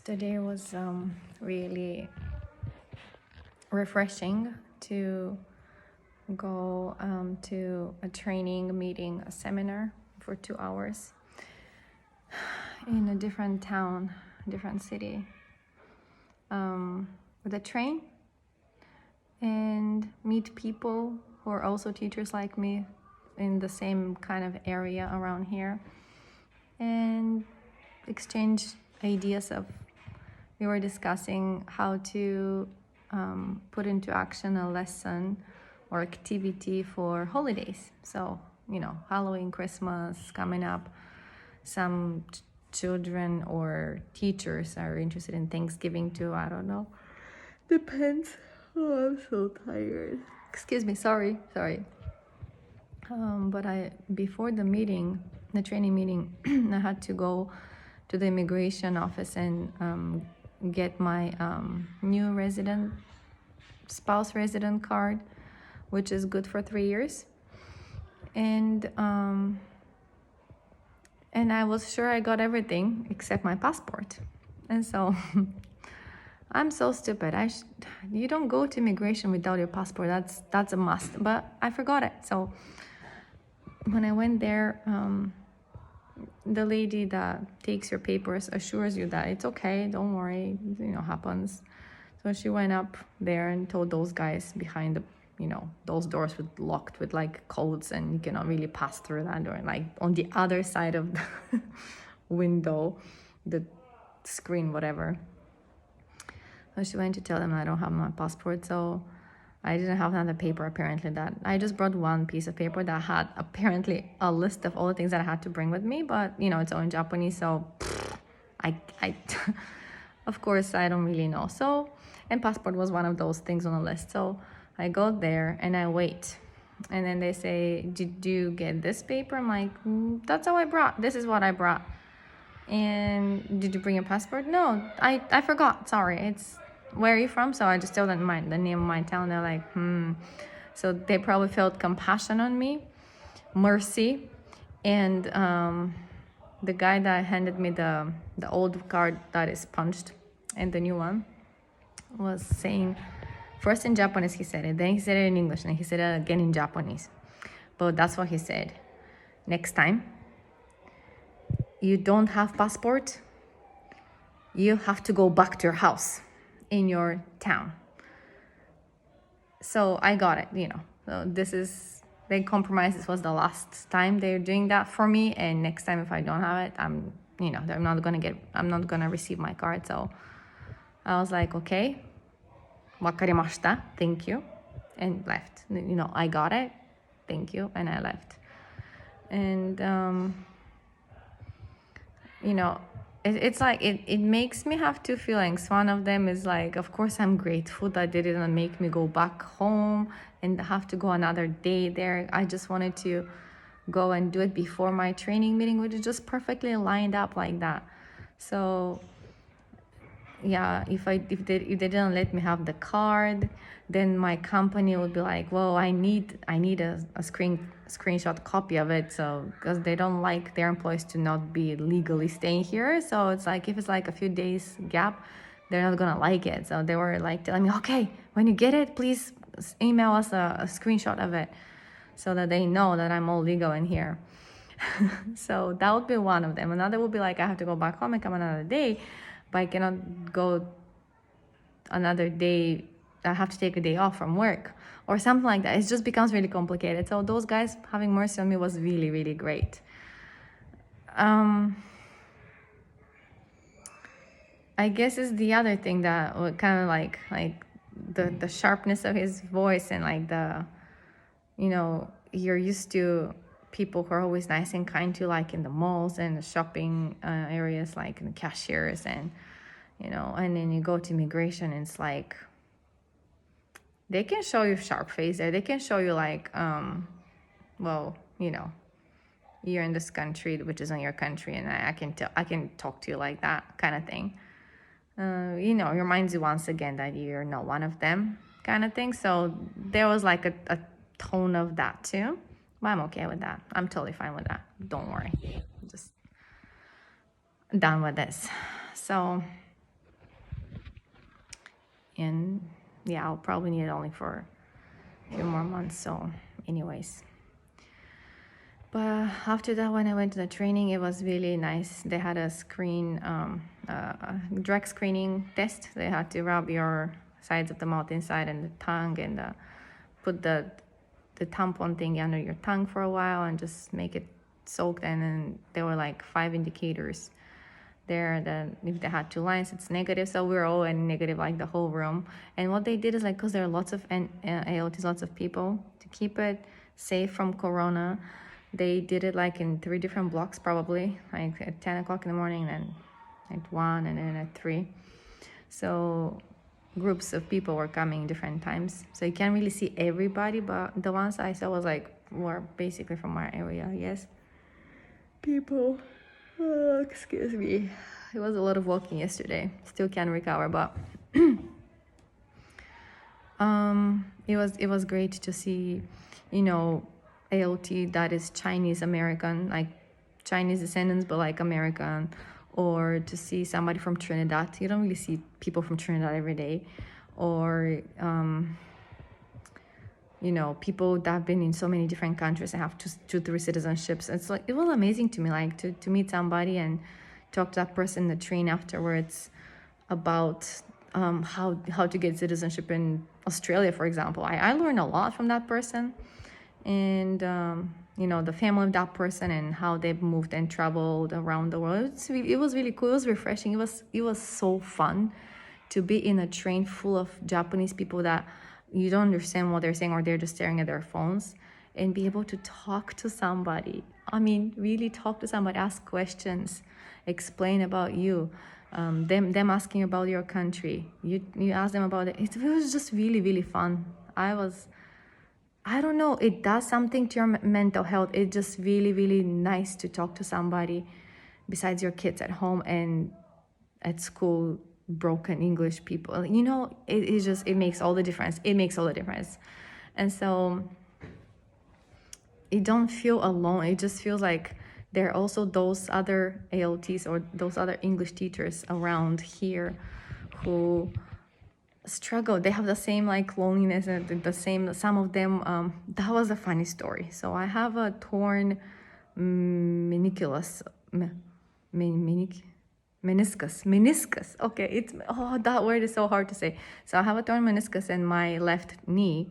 Today was really refreshing to go to a training meeting, a seminar for 2 hours in a different town, different city, with a train, and meet people who are also teachers like me in the same kind of area around here, and exchange ideas of. We were discussing how to put into action a lesson or activity for holidays. So, Halloween, Christmas coming up. Some children or teachers are interested in Thanksgiving too. I don't know. Depends. Oh, I'm so tired. Excuse me. Sorry. But before the meeting, the training meeting, I had to go to the immigration office and get my new spouse resident card, which is good for 3 years. And I was sure I got everything except my passport. And so I'm so stupid. You don't go to immigration without your passport. That's a must. But I forgot it. So when I went there, the lady that takes your papers assures you that it's okay, don't worry, happens. So she went up there and told those guys behind those doors locked with like codes, and you cannot really pass through that door, like on the other side of the window, the screen, whatever. So she went to tell them I don't have my passport, so I didn't have another paper apparently. That I just brought one piece of paper that had apparently a list of all the things that I had to bring with me, but it's all in Japanese, so I of course I don't really know. So, and passport was one of those things on the list. So I go there and I wait, and then they say, did you get this paper? I'm like, that's all I brought. This is what I brought. And did you bring your passport? No, I forgot. Sorry. It's, where are you from? So I just told them the name of my town. They're like, So they probably felt compassion on me, mercy. And the guy that handed me the old card that is punched and the new one was saying, first in Japanese he said it, then he said it in English, and he said it again in Japanese. But that's what he said. Next time you don't have passport, you have to go back to your house in your town. So I got it, So they compromised. This was the last time they're doing that for me, and next time if I don't have it, I'm not gonna receive my card. So I was like, okay, wakarimashita, thank you, and left. I got it, thank you, and I left. And it's like it makes me have two feelings. One of them is like, of course I'm grateful that they didn't make me go back home and have to go another day there. I just wanted to go and do it before my training meeting, which is just perfectly lined up like that. So yeah, if they didn't let me have the card, then my company would be like, well, I need a screenshot copy of it, so because they don't like their employees to not be legally staying here. So it's like, if it's like a few days gap, they're not gonna like it. So they were like telling me, okay, when you get it, please email us a screenshot of it so that they know that I'm all legal in here. So that would be one of them. Another would be like, I have to go back home and come another day, but I cannot go another day. I have to take a day off from work or something like that. It just becomes really complicated. So those guys having mercy on me was really, really great. I guess is the other thing that kind of like the sharpness of his voice, and like you're used to people who are always nice and kind to, like in the malls and the shopping areas, like in the cashiers, and and then you go to immigration and it's like they can show you sharp face there. They can show you like well, you're in this country, which isn't your country, and I can talk to you like that kind of thing. Reminds you once again that you're not one of them kind of thing. So there was like a tone of that too, but I'm okay with that. I'm totally fine with that. Don't worry, just done with this. So And yeah, I'll probably need it only for a few more months. So anyways, but after that, when I went to the training, it was really nice. They had a drug screening test. They had to rub your sides of the mouth inside and the tongue, and put the tampon thing under your tongue for a while and just make it soaked. And then there were like 5 indicators there that if they had 2 lines, it's negative. So we were all in negative, like the whole room. And what they did is like, because there are lots of ALTs, lots of people, to keep it safe from corona, they did it like in 3 different blocks, probably like at 10 o'clock in the morning, and then at 1, and then at 3. So groups of people were coming different times, so you can't really see everybody, but the ones I saw were basically from our area. Yes, people. Excuse me, it was a lot of walking yesterday. Still can't recover, but it was great to see, ALT that is Chinese American, like Chinese descendants, but like American, or to see somebody from Trinidad. You don't really see people from Trinidad every day, or people that have been in so many different countries and have 2, 3 citizenships. It's like, it was amazing to me, like to meet somebody and talk to that person in the train afterwards about how to get citizenship in Australia, for example. I learned a lot from that person, and the family of that person and how they've moved and traveled around the world. It was really cool. It was refreshing. It was so fun to be in a train full of Japanese people that you don't understand what they're saying, or they're just staring at their phones, and be able to talk to somebody. I mean, really talk to somebody, ask questions, explain about you, them asking about your country. You ask them about it. It was just really, really fun. I don't know, it does something to your mental health. It's just really, really nice to talk to somebody besides your kids at home and at school, broken English people. It makes all the difference. It makes all the difference. And so you don't feel alone. It just feels like there are also those other ALTs or those other English teachers around here who struggle. They have the same like loneliness and the same, some of them. That was a funny story. So I have a torn meniscus. Okay, that word is so hard to say. So I have a torn meniscus in my left knee,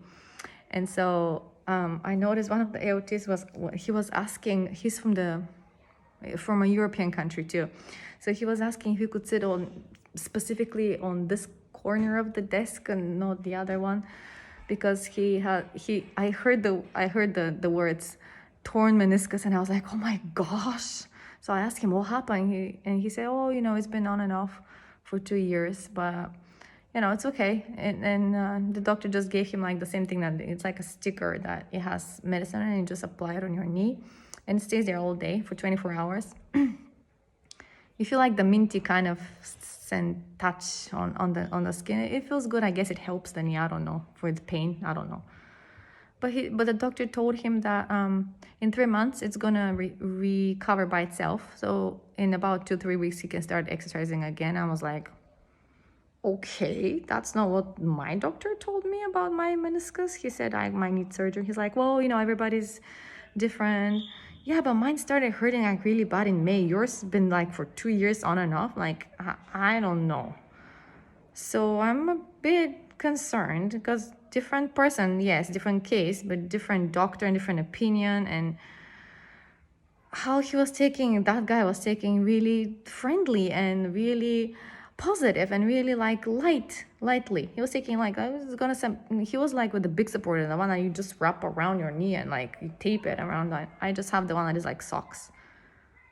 and so I noticed one of the AOTs was asking. He's from a European country too, so he was asking if he could sit specifically on this corner of the desk and not the other one, because I heard the words torn meniscus, and I was like, oh my gosh. So I asked him what happened, and he said, oh, it's been on and off for 2 years, but it's okay. And the doctor just gave him like the same thing, that it's like a sticker that it has medicine, and you just apply it on your knee, and it stays there all day for 24 hours. You feel like the minty kind of scent touch on the skin. It feels good. I guess it helps the knee. I don't know, for the pain. I don't know. But the doctor told him that in 3 months it's gonna recover by itself. So in about 2-3 weeks he can start exercising again. I was like, okay, that's not what my doctor told me about my meniscus. He said I might need surgery. He's like, well, everybody's different. Yeah, but mine started hurting like really bad in May. Yours has been like for 2 years on and off. Like, I don't know. So I'm a bit concerned, because different person, yes, different case, but different doctor and different opinion. And how that guy was taking really friendly and really positive and really like lightly. He was taking like, he was like with the big supporter, the one that you just wrap around your knee and like you tape it around that. I just have the one that is like socks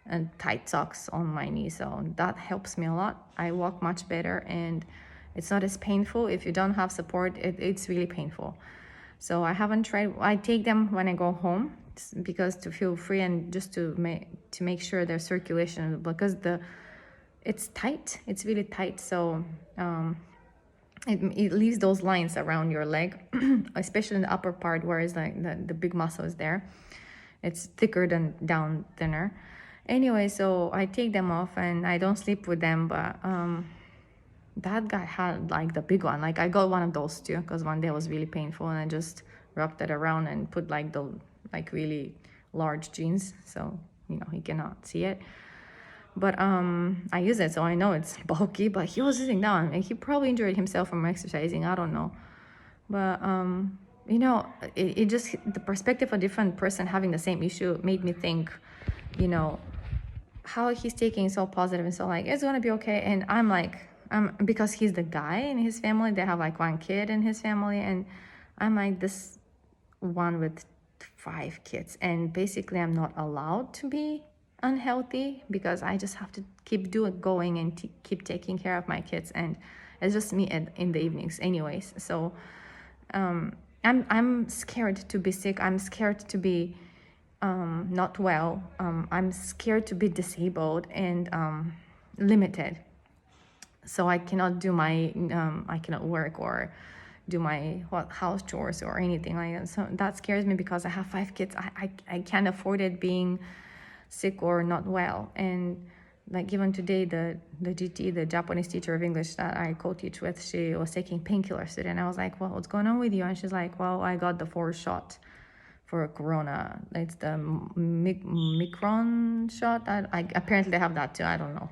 and tight socks on my knee, so that helps me a lot. I walk much better, and it's not as painful. If you don't have support, it's really painful. So I haven't tried. I take them when I go home, because to feel free and just to make sure there's circulation, because it's tight. It's really tight. So it leaves those lines around your leg, especially in the upper part, where it's like the big muscle is there. It's thicker than down thinner. Anyway, so I take them off and I don't sleep with them, but that guy had like the big one. Like I got one of those too, because one day it was really painful, and I just wrapped it around and put like the like really large jeans, so he cannot see it. But I use it, so I know it's bulky. But he was sitting down, and he probably injured himself from exercising. I don't know. But it just, the perspective of a different person having the same issue made me think, how he's taking so positive and so like it's gonna be okay. And I'm like, because he's the guy in his family, they have like one kid in his family, and I'm like this one with 5 kids, and basically I'm not allowed to be unhealthy because I just have to keep going and keep taking care of my kids, and it's just me in the evenings anyways. So I'm scared to be sick. I'm scared to be not well. I'm scared to be disabled and limited. So I cannot do I cannot work or do my house chores or anything like that. So that scares me because I have 5 kids. I can't afford it being sick or not well. And like even today, the GT, the Japanese teacher of English that I co-teach with, she was taking painkillers today, and I was like, well, what's going on with you? And she's like, well, I got the 4th shot for corona. It's the Micron shot. I apparently they have that too. I don't know.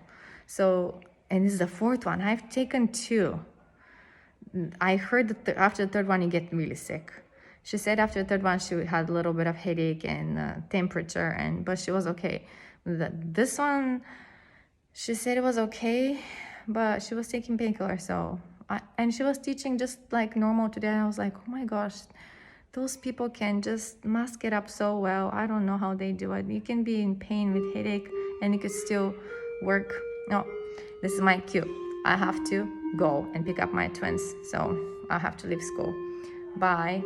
So, and this is the 4th one. I've taken 2. I heard that after the 3rd one you get really sick. She said after the 3rd one she had a little bit of headache and temperature, but she was okay. This one, she said it was okay, but she was taking painkillers. And she was teaching just like normal today. And I was like, oh my gosh, those people can just mask it up so well. I don't know how they do it. You can be in pain with headache and you could still work. No, this is my cue. I have to go and pick up my twins, so I have to leave school. Bye.